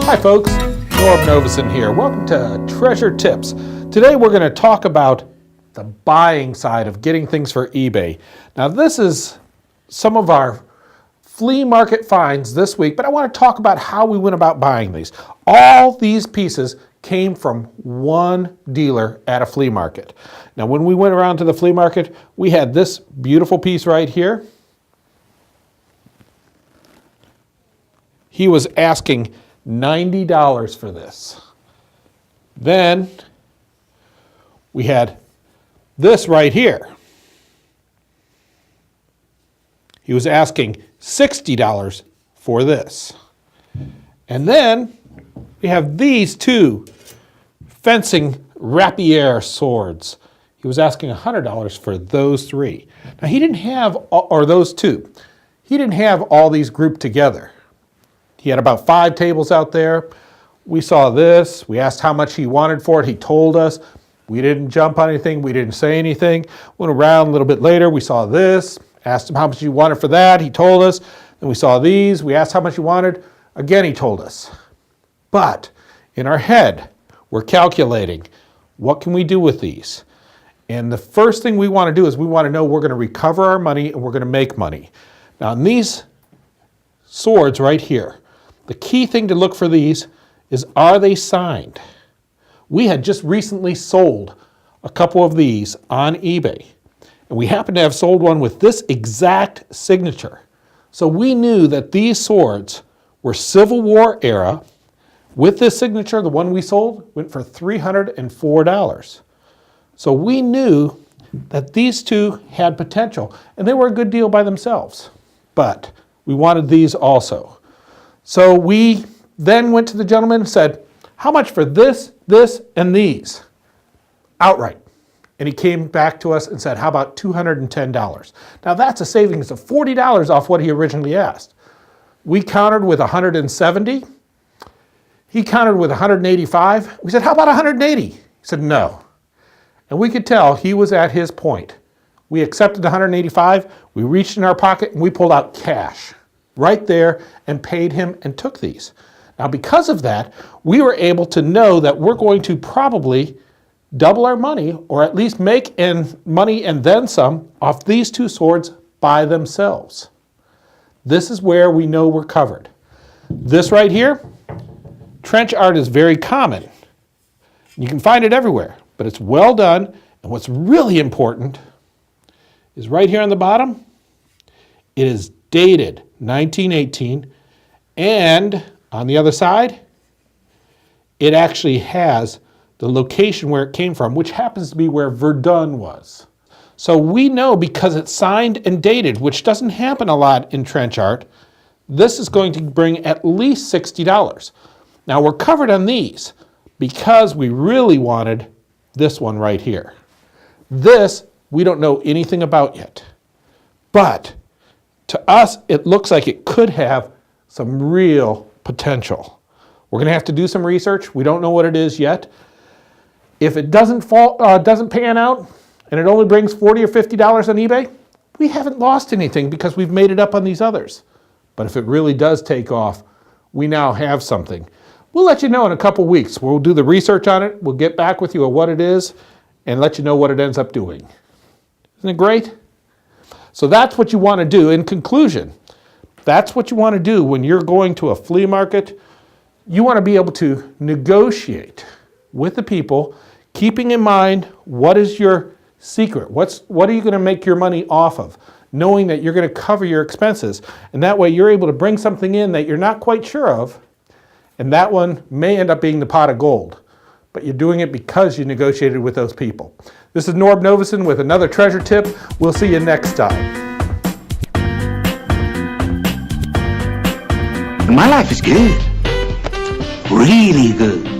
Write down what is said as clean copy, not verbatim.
Hi folks, Norb Novison here. Welcome to Treasure Tips. Today we're going to talk about the buying side of getting things for eBay. Now this is some of our flea market finds this week, but I want to talk about how we went about buying these. All these pieces came from one dealer at a flea market. Now when we went around to the flea market, we had this beautiful piece right here. He was asking $90 for this. Then we had this right here. He was asking $60 for this. And then we have these two fencing rapier swords. He was asking $100 for those three. Now he didn't have, or those two. He didn't have all these grouped together. He had about 5 tables out there. We saw this. We asked how much he wanted for it. He told us. We didn't jump on anything. We didn't say anything. Went around a little bit later. We saw this. Asked him how much he wanted for that. He told us. Then we saw these. We asked how much he wanted. Again, he told us. But in our head, we're calculating, what can we do with these? And the first thing we want to do is we want to know we're going to recover our money and we're going to make money. Now, in these swords right here, the key thing to look for these is, are they signed? We had just recently sold a couple of these on eBay, and we happened to have sold one with this exact signature. So we knew that these swords were Civil War era. With this signature, the one we sold went for $304. So we knew that these two had potential, and they were a good deal by themselves. But we wanted these also. So we then went to the gentleman and said, how much for this, this, and these? Outright. And he came back to us and said, how about $210? Now that's a savings of $40 off what he originally asked. We countered with 170. He countered with 185. We said, how about 180? He said, no. And we could tell he was at his point. We accepted 185. We reached in our pocket and we pulled out cash right there and paid him and took these. Now because of that, we were able to know that we're going to probably double our money, or at least make money and then some off these two swords by themselves. This is where we know we're covered. This right here, trench art is very common. You can find it everywhere, but it's well done. And what's really important is right here on the bottom, it is dated 1918, and on the other side, it actually has the location where it came from, which happens to be where Verdun was. So we know because it's signed and dated, which doesn't happen a lot in trench art, this is going to bring at least $60. Now we're covered on these because we really wanted this one right here. This we don't know anything about yet, but to us it looks like it could have some real potential. We're going to have to do some research. We don't know what it is yet. If it doesn't pan out and it only brings $40 or $50 on eBay, we haven't lost anything because we've made it up on these others. But if it really does take off, we now have something. We'll let you know in a couple weeks. We'll do the research on it. We'll get back with you on what it is and let you know what it ends up doing. Isn't it great? So that's what you want to do. In conclusion, that's what you want to do when you're going to a flea market. You want to be able to negotiate with the people, keeping in mind what is your secret. What are you going to make your money off of? Knowing that you're going to cover your expenses. And that way you're able to bring something in that you're not quite sure of. And that one may end up being the pot of gold. But you're doing it because you negotiated with those people. This is Norb Novison with another treasure tip. We'll see you next time. My life is good. Really good.